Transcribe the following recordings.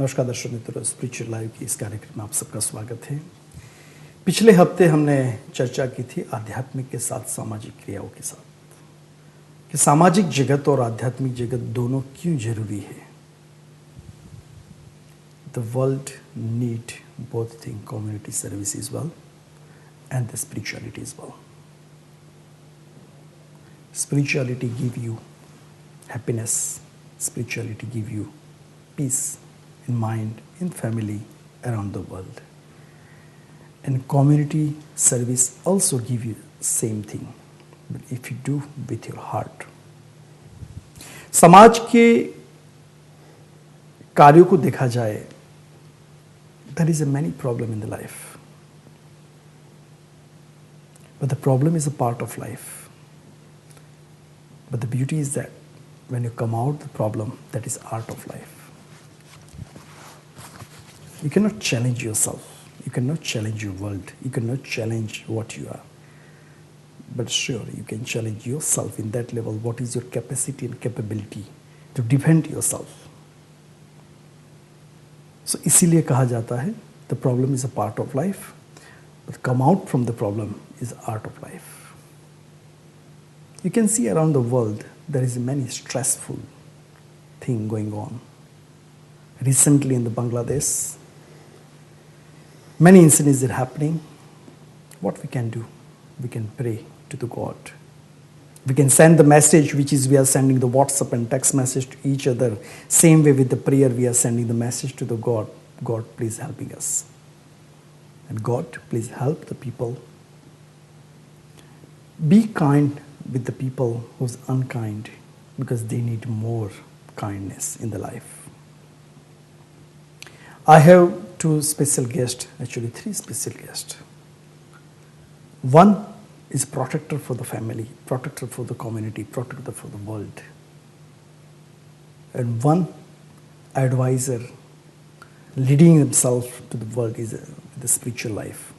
नमस्कार दर्शक मित्रों, स्पिरिचुअल लाइव की इस कार्यक्रम में आप सबका स्वागत है। पिछले हफ्ते हमने चर्चा की थी आध्यात्मिक के साथ सामाजिक क्रियाओं के साथ कि सामाजिक जगत और आध्यात्मिक जगत दोनों क्यों जरूरी है। The world need both thing, community service is well and the spirituality is well. Spirituality give you happiness, spirituality give you peace in mind, in family, around the world. And community service also give you same thing, but if you do with your heart. समाज के कार्यों को देखा जाए, there is a many problem in the life, but the problem is a part of life. But the beauty is that when you come out the problem, that is art of life. You cannot challenge yourself. You cannot challenge your world. You cannot challenge what you are. But sure, you can challenge yourself in that level. What is your capacity and capability to defend yourself? So इसीलिए कहा जाता है, the problem is a part of life, but come out from the problem is art of life. You can see around the world there is many stressful thing going on. Recently in the Bangladesh, many incidents are happening. What we can do? We can pray to the God. We can send the message which is we are sending the WhatsApp and text message to each other. Same way with the prayer we are sending the message to the God. God, please helping us. And God, please help the people. Be kind with the people who's unkind, because they need more kindness in the life. I have two special guests, actually three special guests. One is protector for the family, protector for the community, protector for the world. And one advisor leading himself to the world is the spiritual life.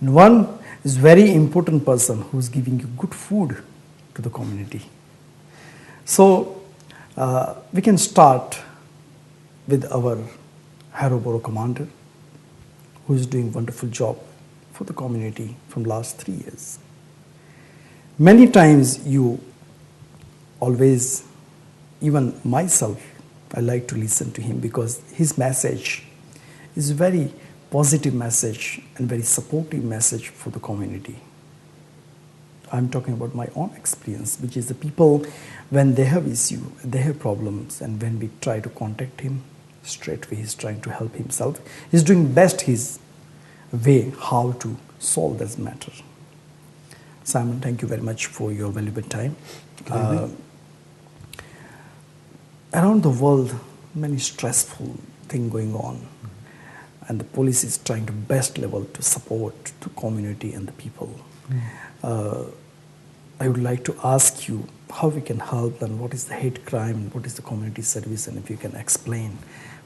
And one is very important person who is giving you good food to the community. So we can start with our Haroboro commander, who is doing wonderful job for the community from last 3 years. Many times you always, even myself, I like to listen to him because his message is very positive message and very supportive message for the community. I'm talking about my own experience, which is the people when they have issue, they have problems, and when we try to contact him, straight away he's trying to help himself. He's doing best his way how to solve this matter. Simon, thank you very much for your valuable time. Around the world, many stressful things going on. And the police is trying to best level to support the community and the people. I would like to ask you how we can help and what is the hate crime and what is the community service, and if you can explain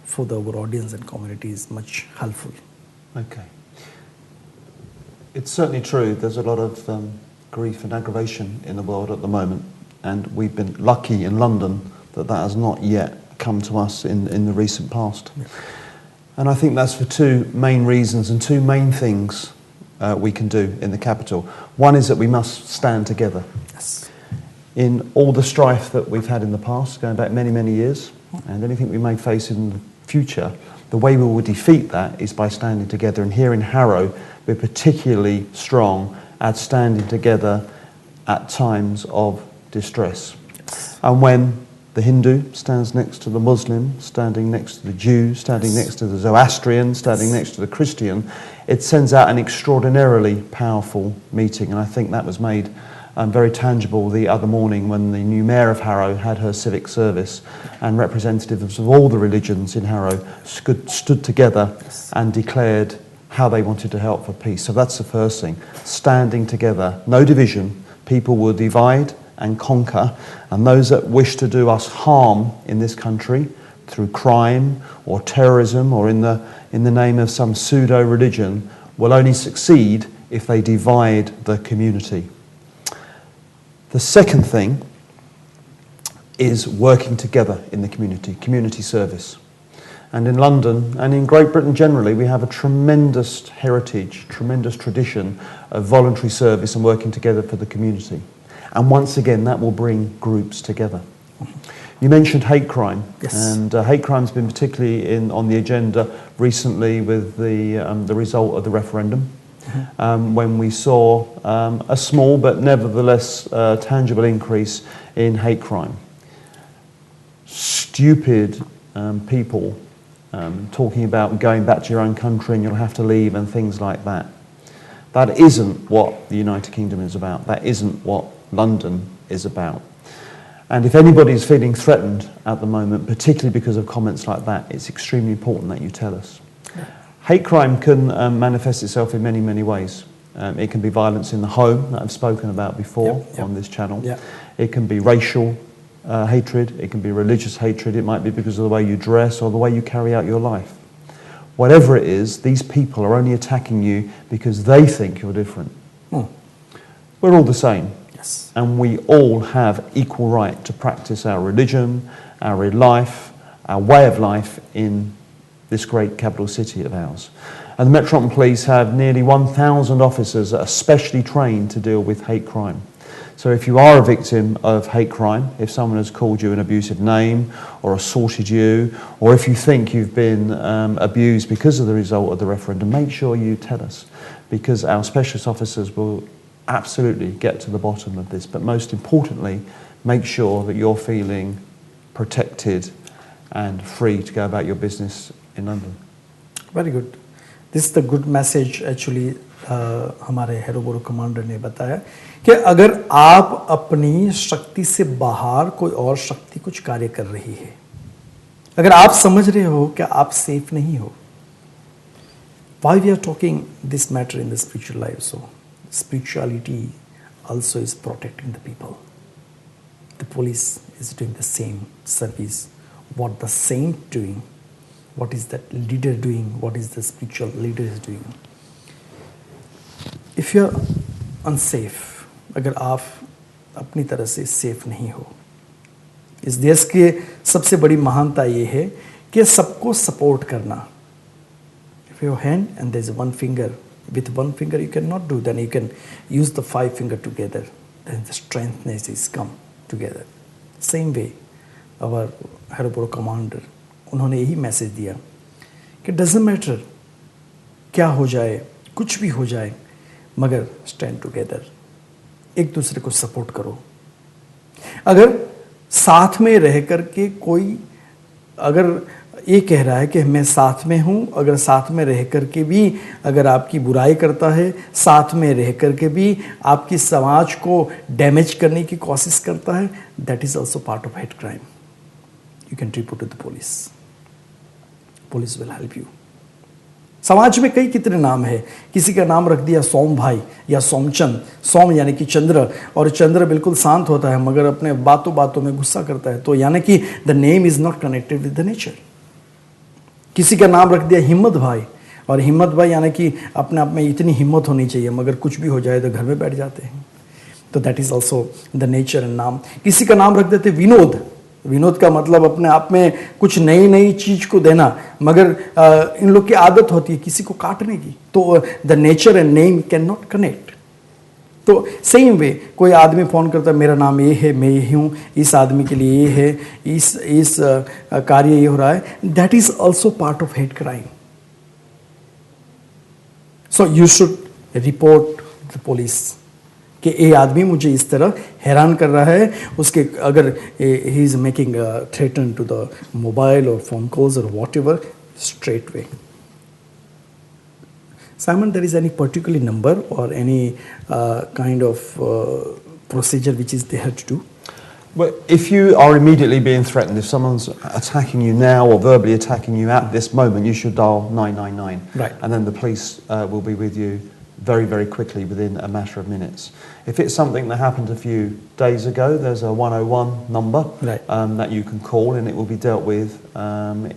for our audience and community is much helpful. Okay. It's certainly true there's a lot of grief and aggravation in the world at the moment, and we've been lucky in London that has not yet come to us in the recent past. Yeah. And I think that's for two main reasons and two main things we can do in the capital. One is that we must stand together. Yes. In all the strife that we've had in the past, going back many, many years, and anything we may face in the future, the way we will defeat that is by standing together. And here in Harrow, we're particularly strong at standing together at times of distress. Yes. And when the Hindu stands next to the Muslim, standing next to the Jew, standing next to the Zoroastrian, standing next to the Christian, it sends out an extraordinarily powerful meeting. And I think that was made very tangible the other morning when the new mayor of Harrow had her civic service, and representatives of all the religions in Harrow stood together and declared how they wanted to help for peace. So that's the first thing, standing together, no division. People will divide and conquer, and those that wish to do us harm in this country through crime or terrorism or in the name of some pseudo-religion will only succeed if they divide the community. The second thing is working together in the community service. And in London and in Great Britain generally, we have a tremendous heritage, tremendous tradition of voluntary service and working together for the community. And once again, that will bring groups together. You mentioned hate crime, Yes. and hate crime's been particularly on the agenda recently with the result of the referendum, when we saw a small but nevertheless tangible increase in hate crime. Stupid people talking about going back to your own country and you'll have to leave and things like that. That isn't what the United Kingdom is about. That isn't what London is about. And if anybody is feeling threatened at the moment, particularly because of comments like that, it's extremely important that you tell us. Hate crime can manifest itself in many, many ways. It can be violence in the home, that I've spoken about before on this channel. Yeah. It can be racial hatred, it can be religious hatred, it might be because of the way you dress or the way you carry out your life. Whatever it is, these people are only attacking you because they think you're different. We're all the same. Yes. And we all have equal right to practice our religion, our life, our way of life in this great capital city of ours. And the Metropolitan Police have nearly 1,000 officers that are specially trained to deal with hate crime. So if you are a victim of hate crime, if someone has called you an abusive name or assaulted you, or if you think you've been abused because of the result of the referendum, make sure you tell us, because our specialist officers will absolutely get to the bottom of this. But most importantly, make sure that you're feeling protected and free to go about your business in London. Very good. This is the good message actually हमारे हेरोबोरो commander ने बताया कि अगर आप अपनी शक्ति से बाहर कोई और शक्ति कुछ कार्य कर रही है, अगर आप समझ रहे हो कि आप सेफ नहीं हो, why we are talking this matter in the spiritual life? So spirituality also is protecting the people. The police is doing the same service. What the saint doing, what is that leader doing, what is the spiritual leader is doing. If you are unsafe, अगर आप अपनी तरह से safe नहीं हो, इस देश के सबसे बड़ी महानता ये है कि सबको सपोर्ट करना. If your hand and there's one finger, with one finger you cannot do, then you can use the 5 finger together, then the strengthness is come together. Same way, our हेरोबोरो कमांडर, उन्होंने यही message दिया कि doesn't matter क्या हो जाए, कुछ भी हो जाए, मगर स्टैंड टुगेदर, एक दूसरे को सपोर्ट करो. अगर साथ में रह कर के कोई अगर ये कह रहा है कि मैं साथ में हूँ, अगर साथ में रह कर के भी अगर आपकी बुराई करता है, साथ में रह कर के भी आपकी समाज को डैमेज करने की कोशिश करता है, that is also part of hate crime. You can report to the police. Police will help you. समाज में कई कितने नाम है, किसी का नाम रख दिया सोम भाई या सोमचंद. सोम यानी कि चंद्र, और चंद्र बिल्कुल शांत होता है मगर अपने बातों बातों में गुस्सा करता है, तो यानी कि the name is not connected with the nature. किसी का नाम रख दिया हिम्मत भाई, और हिम्मत भाई यानी कि अपने आप में इतनी हिम्मत होनी चाहिए मगर कुछ भी हो जाए तो घर में बैठ जाते हैं, तो that is also the nature and नाम. किसी का नाम रख देते विनोद. विनोद का मतलब अपने आप में कुछ नई नई चीज को देना, मगर इन लोग की आदत होती है किसी को काटने की, तो the nature and name can not connect. तो सेम वे कोई आदमी फ़ोन करता है मेरा नाम ये है, मैं ये हूँ, इस आदमी के लिए ये है, इस कार्य ये हो रहा है, that is also part of hate crime. So you should report the police कि ये आदमी मुझे इस तरह हैरान कर रहा है, उसके अगर he is making threaten to the mobile और फोन कॉल्स और whatever, straight way. Simon, there is any particular number or any kind of procedure which is there to do? Well, if you are immediately being threatened, if someone's attacking you now or verbally attacking you at this moment, you should dial 999. Right. And then the police will be with you very, very quickly within a matter of minutes. If it's something that happened a few days ago, there's a 101 number that you can call, and it will be dealt with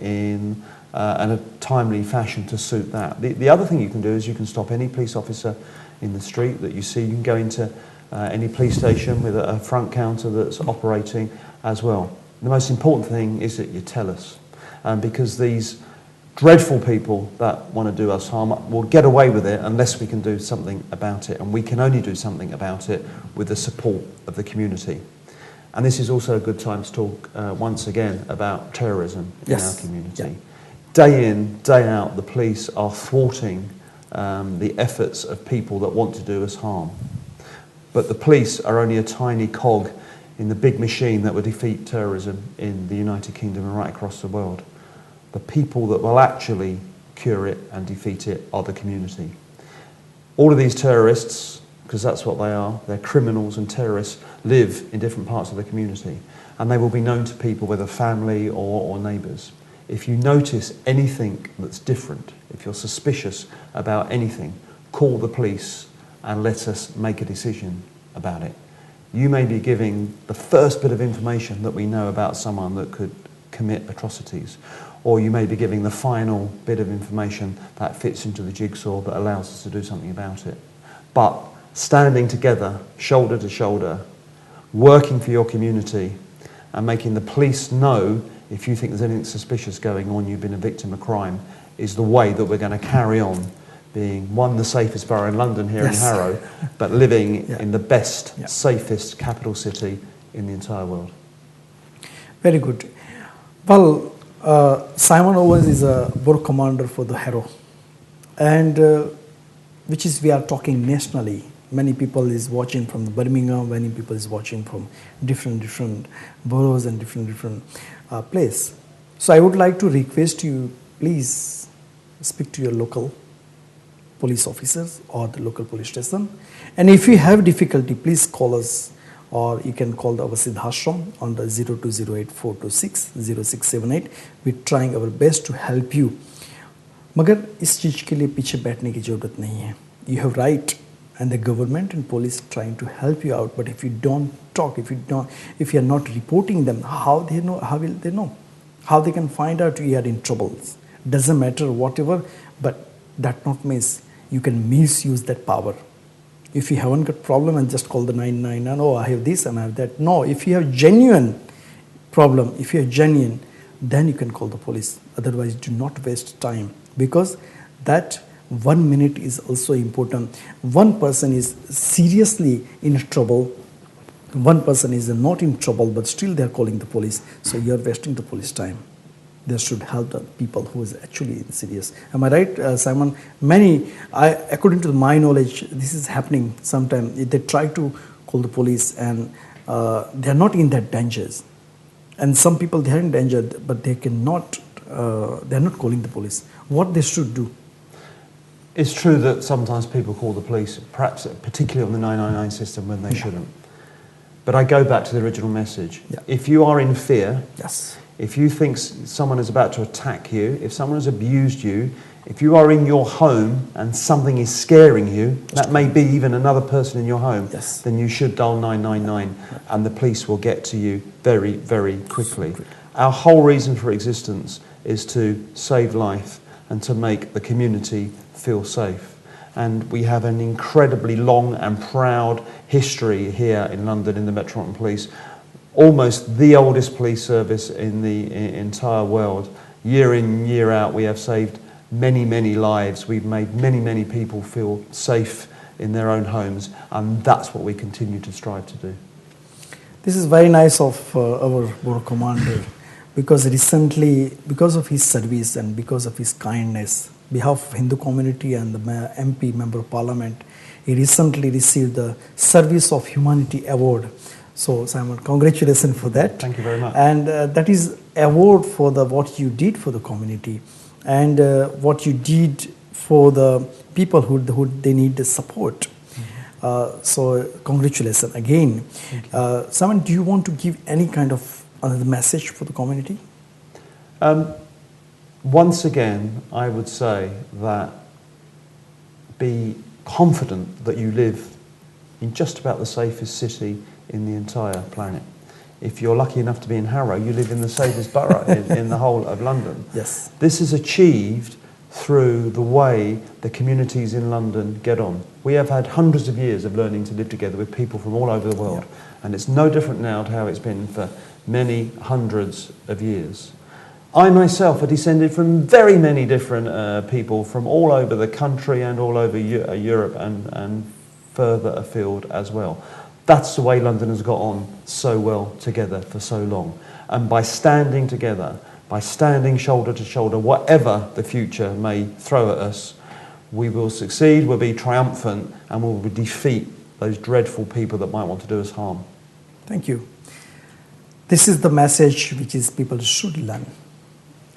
in a timely fashion to suit that. The other thing you can do is you can stop any police officer in the street that you see. You can go into any police station with a front counter that's operating as well. The most important thing is that you tell us, because these dreadful people that want to do us harm will get away with it unless we can do something about it. And we can only do something about it with the support of the community. And this is also a good time to talk once again about terrorism in our community. Yeah. Day in, day out, the police are thwarting the efforts of people that want to do us harm. But the police are only a tiny cog in the big machine that will defeat terrorism in the United Kingdom and right across the world. The people that will actually cure it and defeat it are the community. All of these terrorists, because that's what they are, they're criminals and terrorists, live in different parts of the community, and they will be known to people, whether family or neighbours. If you notice anything that's different, if you're suspicious about anything, call the police and let us make a decision about it. You may be giving the first bit of information that we know about someone that could commit atrocities, or you may be giving the final bit of information that fits into the jigsaw that allows us to do something about it. But standing together, shoulder to shoulder, working for your community and making the police know if you think there's anything suspicious going on, you've been a victim of crime, is the way that we're going to carry on being, one, the safest borough in London here in Harrow, but living in the best, safest capital city in the entire world. Very good. Well, Simon Owens is a borough commander for the Harrow, and which is, we are talking nationally. Many people is watching from the Birmingham, many people is watching from different boroughs and different place. So I would like to request you, please speak to your local police officers or the local police station. And if you have difficulty, please call us, or you can call our Siddhashram on the 0208-426-0678. We're trying our best to help you. मगर इस चीज़ के लिए पीछे बैठने की ज़रूरत नहीं है. You have right, and the government and police trying to help you out. But if you don't talk, if you are not reporting them, how they know? How will they know? How they can find out you are in troubles? Doesn't matter whatever, but that not means you can misuse that power. If you haven't got problem and just call the 999, oh, I have this and I have that. No, if you have genuine problem, if you are genuine, then you can call the police. Otherwise, do not waste time, because that 1 minute is also important. One person is seriously in trouble. One person is not in trouble, but still they are calling the police. So you are wasting the police time. They should help the people who is actually serious. Am I right, Simon? According to my knowledge, this is happening sometimes. They try to call the police and they are not in that dangers. And some people, they are in danger, but they cannot, they are not calling the police. What they should do? It's true that sometimes people call the police, perhaps particularly on the 999 system, when they shouldn't. But I go back to the original message. Yeah. If you are in fear, if you think someone is about to attack you, if someone has abused you, if you are in your home and something is scaring you, that may be even another person in your home, then you should dial 999 and the police will get to you very, very quickly. Our whole reason for existence is to save life and to make the community feel safe. And we have an incredibly long and proud history here in London in the Metropolitan Police. Almost the oldest police service in the entire world. Year in, year out, we have saved many, many lives. We've made many, many people feel safe in their own homes, and that's what we continue to strive to do. This is very nice of our Borough Commander, because recently, because of his service and because of his kindness, behalf of Hindu community and the MP, Member of Parliament, he recently received the Service of Humanity Award. So Simon, congratulations for that. Thank you very much. And that is award for what you did for the community and what you did for the people who they need the support. So congratulations again. Simon, do you want to give any kind of another message for the community? Once again, I would say that be confident that you live in just about the safest city in the entire planet. If you're lucky enough to be in Harrow, you live in the safest borough in the whole of London. Yes. This is achieved through the way the communities in London get on. We have had hundreds of years of learning to live together with people from all over the world, and it's no different now to how it's been for many hundreds of years. I myself are descended from very many different people from all over the country and all over Europe and further afield as well. That's the way London has got on so well together for so long. And by standing together, by standing shoulder to shoulder, whatever the future may throw at us, we will succeed, we'll be triumphant, and we will defeat those dreadful people that might want to do us harm. Thank you. This is the message which is people should learn.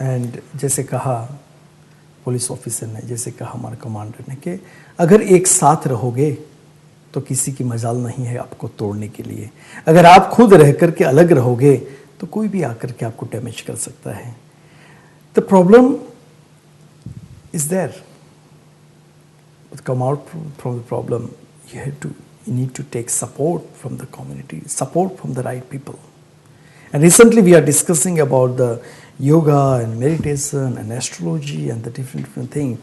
And जैसे कहा police officer ने, जैसे कहा हमारे commander ने कि अगर एक साथ रहोगे तो किसी की मजाल नहीं है आपको तोड़ने के लिए. अगर आप खुद रह कर के अलग रहोगे तो कोई भी आकर के आपको डैमेज कर सकता है. The problem is there. To come out from the problem, you need to take support from the community, support from the right people. And recently we are discussing about the yoga and meditation and astrology and the different thing.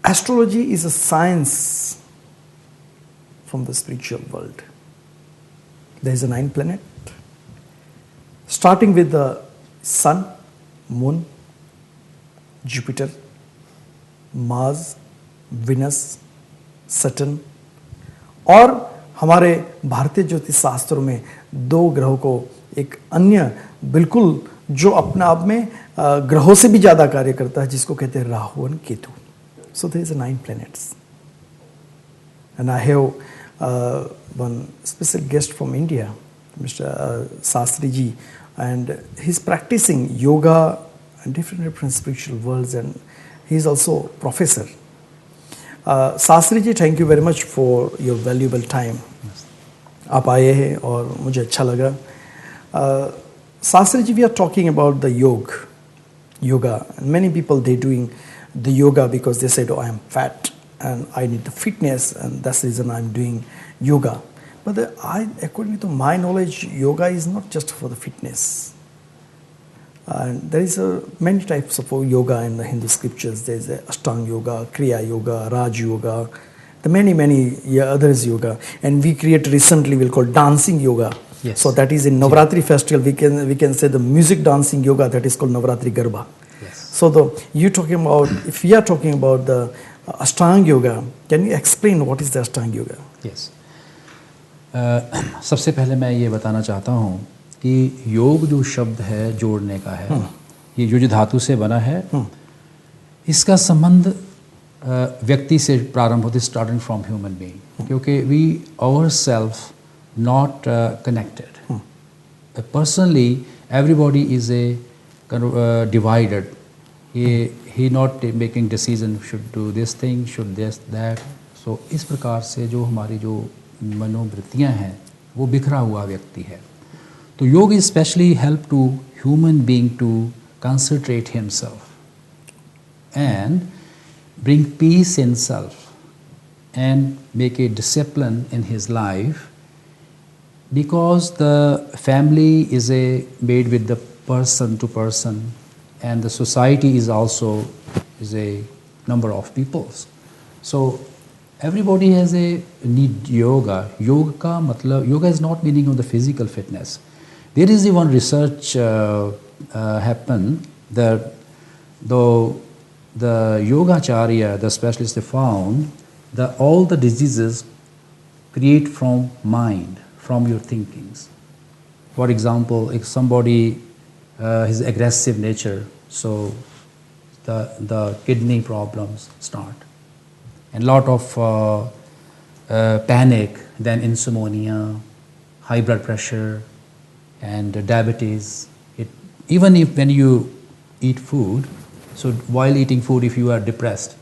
Astrology is a science from the spiritual world. There is a 9 planet, starting with the sun, moon, Jupiter, Mars, Venus, Saturn, और हमारे भारतीय ज्योतिष शास्त्रों में 2 ग्रहों को एक अन्य बिल्कुल जो अपने आप में ग्रहों से भी ज़्यादा कार्य करता है जिसको कहते हैं राहु और Ketu. So there is a 9 planets. And I have one special guest from India, Mr. Sastri ji, and he's practicing yoga and different spiritual worlds, and he's also professor. Sastri ji, thank you very much for your valuable time. आप आए हैं और मुझे अच्छा लगा. Sastri ji, we are talking about the yoga, and many people they doing the yoga because they said, oh, I am fat and I need the fitness, and that's the reason I'm doing yoga. But according to my knowledge, yoga is not just for the fitness. And there is many types of yoga in the Hindu scriptures. There is Ashtanga yoga, Kriya yoga, Raj yoga, the many others yoga. And we created recently, we'll call dancing yoga. Yes. So that is in Navratri festival, we can say the music dancing yoga, that is called Navratri Garba. Yes. So if we are talking about the Ashtanga yoga, can you explain what is the Ashtanga yoga? Yes. सबसे पहले मैं ये बताना चाहता हूँ कि योग जो शब्द है जोड़ने का है, ये युज धातु से बना है. इसका संबंध व्यक्ति से प्रारंभ होती, स्टार्टिंग फ्रॉम ह्यूमन बीइंग, क्योंकि we our self not connected. Personally everybody is a divided. he not making decision, should do this thing, should this that. So इस प्रकार से जो हमारी जो मनोवृत्तियाँ हैं वो बिखरा हुआ व्यक्ति है. तो yoga specially help to human being to concentrate himself and bring peace in self and make a discipline in his life, because the family is made with the person to person, and the society is also a number of peoples. So everybody has a need yoga. Yoga is not meaning of the physical fitness. There is one research happened that though the yogacharya, the specialist, they found that all the diseases create from mind, from your thinkings. For example, if somebody his aggressive nature, so the kidney problems start, and lot of panic, then insomnia, high blood pressure, and diabetes. Even if when you eat food, so while eating food, if you are depressed,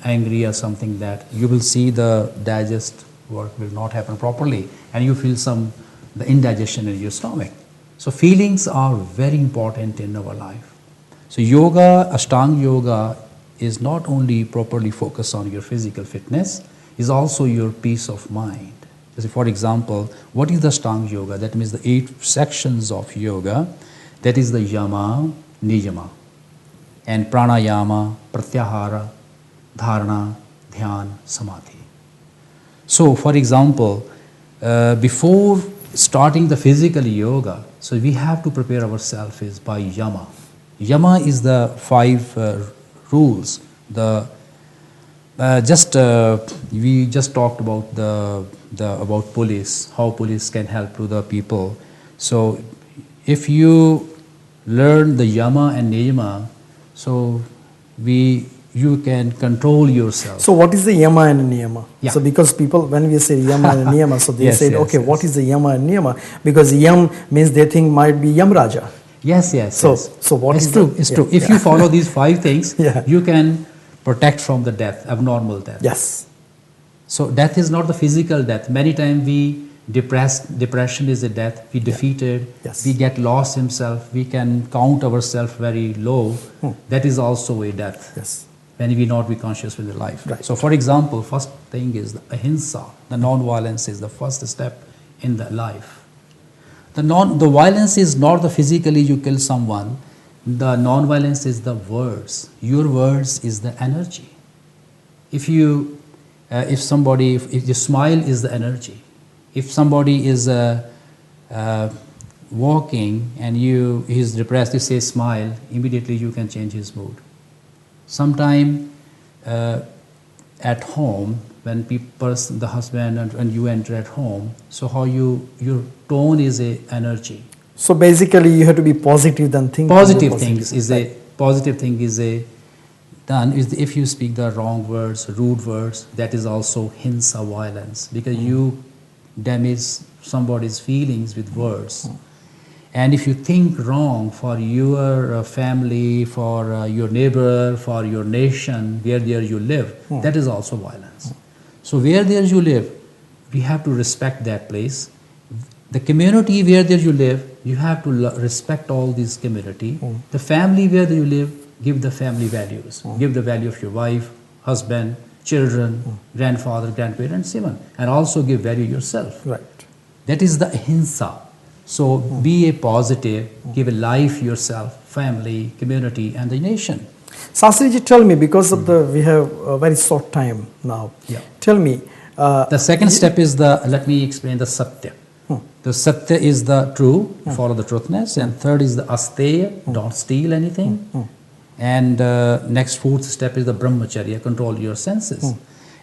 angry or something, that you will see the digest work will not happen properly, and you feel the indigestion in your stomach. So feelings are very important in our life. So yoga, Ashtanga yoga, is not only properly focused on your physical fitness, is also your peace of mind. So for example, what is the Ashtanga yoga? That means the 8 sections of yoga. That is the yama, niyama, and pranayama, pratyahara, dharana, dhyan, samadhi. So for example, before starting the physical yoga, so we have to prepare ourselves is by yama. Yama is the 5 rules. We just talked about about police, how police can help to the people. So if you learn the yama and niyama, so you can control yourself. So what is the yama and niyama? Yeah. So because people, when we say yama and niyama, so they Yes, said, yes, okay, yes. what is the yama and niyama? Because yam means they think might be Yam Raja. Yes. So what it's is true. the- It's yeah, true. If yeah. you follow these 5 things, Yeah. you can protect from the death, abnormal death. Yes. So death is not the physical death. Many times we depression is a death. We defeated. Yes. We get lost himself. We can count ourselves very low. That is also a death. Yes. When we not be conscious with the life. Right. So for example, first thing is the ahimsa. The non-violence is the first step in the life. The violence is not the physically you kill someone. The non-violence is the words. Your words is the energy. If you if your smile is the energy. If somebody is walking and he's depressed, you say smile, immediately you can change his mood. Sometime at home, when the husband and you enter at home, so how your tone is a energy. So basically you have to be positive than think. Positive things is a positive thing is a done is if you speak the wrong words, rude words, that is also hinsa, violence, because you damage somebody's feelings with words. And if you think wrong for your family, for your neighbor, for your nation, where there you live, that is also violence. So where there you live, we have to respect that place. The community where there you live, you have to respect all this community. The family where you live, give the family values. Give the value of your wife, husband, children, grandfather, grandparents, even. And also give value yourself. Right. That is the ahimsa. So be a positive, give a life yourself, family, community, and the nation. Sastriji, tell me, because of we have a very short time now. Yeah. Tell me. The second step is let me explain the satya. The satya is the true, follow the truthness. And third is the asteya, don't steal anything. And next, fourth step is the brahmacharya, control your senses.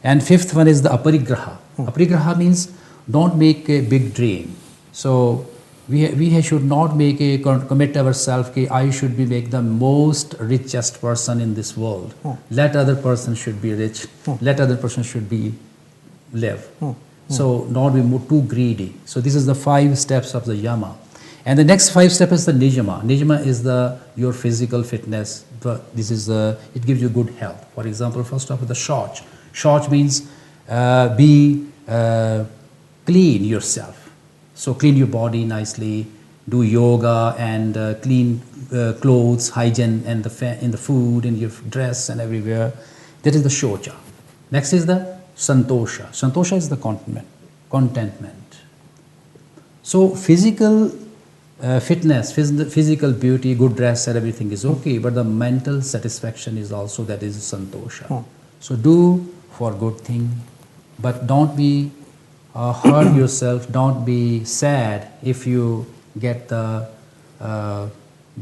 And fifth one is the aparigraha. Aparigraha means don't make a big dream. So we should not commit ourselves that I should make the most richest person in this world. Let other person should be rich. Let other person should be live. So not be too greedy. So this is the 5 steps of the yama. And the next 5 steps is the nijama. Nijama is your physical fitness. This is it gives you good health. For example, first off, the shauch. Shauch means be clean yourself. So clean your body nicely, do yoga and clean clothes, hygiene and in the food, in your dress and everywhere. That is the shocha. Next is the santosha. Santosha is the contentment. So physical fitness, physical beauty, good dress and everything is okay, but the mental satisfaction is also, that is santosha. So do for good thing, but don't be hurt yourself, don't be sad if you get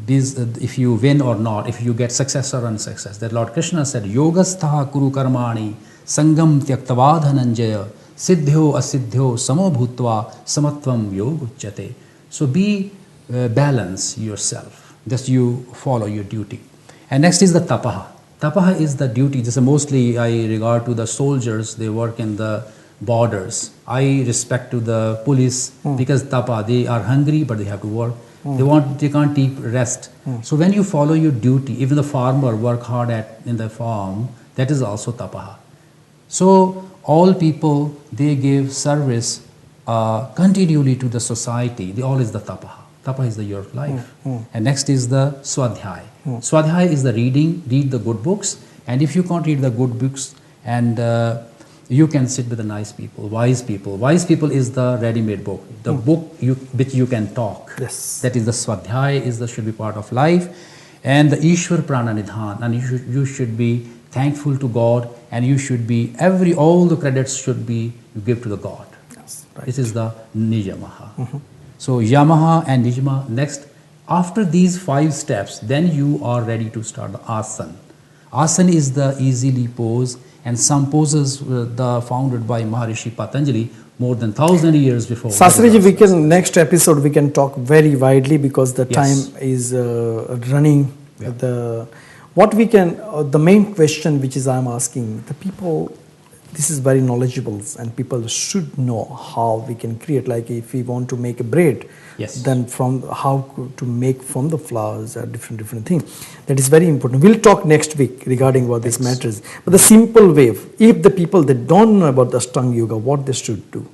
if you win or not, if you get success or unsuccess. That Lord Krishna said, Yogastha kuru karmani sangam tyaktava dhananjaya siddhyo asiddhyo samo bhutva samatvam yoguchyate. So be balance yourself, just you follow your duty. And next is the tapaha. Tapaha is the duty. This is mostly I regard to the soldiers, they work in the borders. I respect to the police because tapa, they are hungry but they have to work. They can't take rest. So when you follow your duty, even the farmer work hard in the farm, that is also tapaha. So all people, they give service continually to the society. They all is the tapaha. Tapa is your life. And next is the swadhyay. Swadhyay is the reading, read the good books. And if you can't read the good books, and you can sit with the nice people, wise people. Wise people is the ready-made book, the book which you can talk. Yes. That is the swadhyay, should be part of life. And the Ishwar Prana Nidhan, and you should be thankful to God, and you should be all the credits should be you give to the God. Right. This is the Niyamaha. So Yamaha and Nijma next. After these 5 steps, then you are ready to start the asana. Asana is the easily pose, and some poses were founded by Maharishi Patanjali more than 1,000 years before. Sastriji, we can next episode we can talk very widely because the time is running. Yeah. The main question which is I'm asking the people, this is very knowledgeable and people should know how we can create. Like if we want to make a bread, then from how to make from the flours or different things. That is very important. We'll talk next week regarding what this matters. But the simple way, if the people that don't know about the Ashtanga Yoga, what they should do.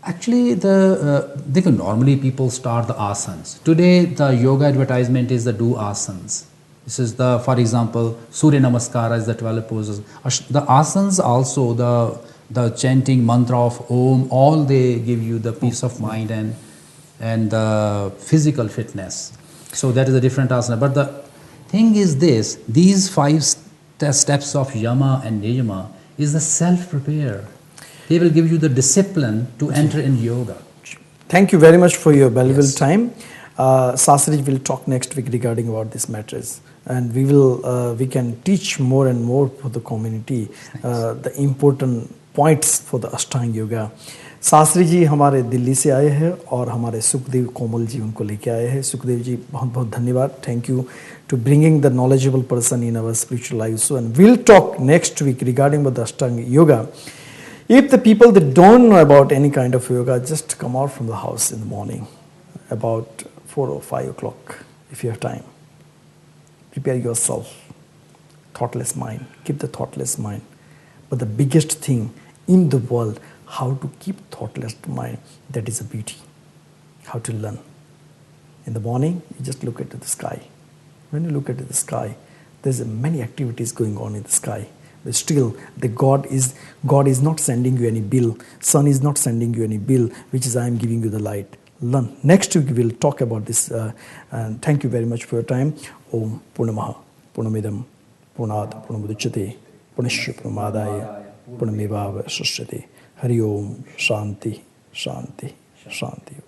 Actually, normally people start the asanas. Today, the yoga advertisement is the do asanas. This is for example, Surya Namaskara is the 12 poses. The asanas also, the chanting mantra of Om, all they give you the peace of mind and the physical fitness. So that is a different asana. But the thing is this, these 5 steps of Yama and Niyama is the self-prepare. They will give you the discipline to enter in yoga. Thank you very much for your valuable time. Sastriji will talk next week regarding what this matters. And we can teach more and more for the community the important points for the Ashtanga Yoga. Shastri ji हमारे दिल्ली से आए हैं और हमारे सुखदेव कोमल जी उनको लेके आए हैं. सुखदेव जी बहुत बहुत धन्यवाद. Thank you to bringing the knowledgeable person in our spiritual life. So, and we'll talk next week regarding the Ashtanga Yoga. If the people that don't know about any kind of yoga, just come out from the house in the morning about 4 or 5 o'clock if you have time. Prepare yourself. Thoughtless mind. Keep the thoughtless mind. But the biggest thing in the world, how to keep thoughtless mind, that is a beauty. How to learn. In the morning, you just look at the sky. When you look at the sky, there's many activities going on in the sky. But still, God is not sending you any bill. Sun is not sending you any bill, which is I am giving you the light. Learn. Next week, we'll talk about this. And thank you very much for your time. Om Purnamaha, Purnamidam, Purnad, Purnamudichyate, Purnashya Purnamadaya, Purnamevava Sushyate. Hari Om, Shanti, Shanti, Shanti.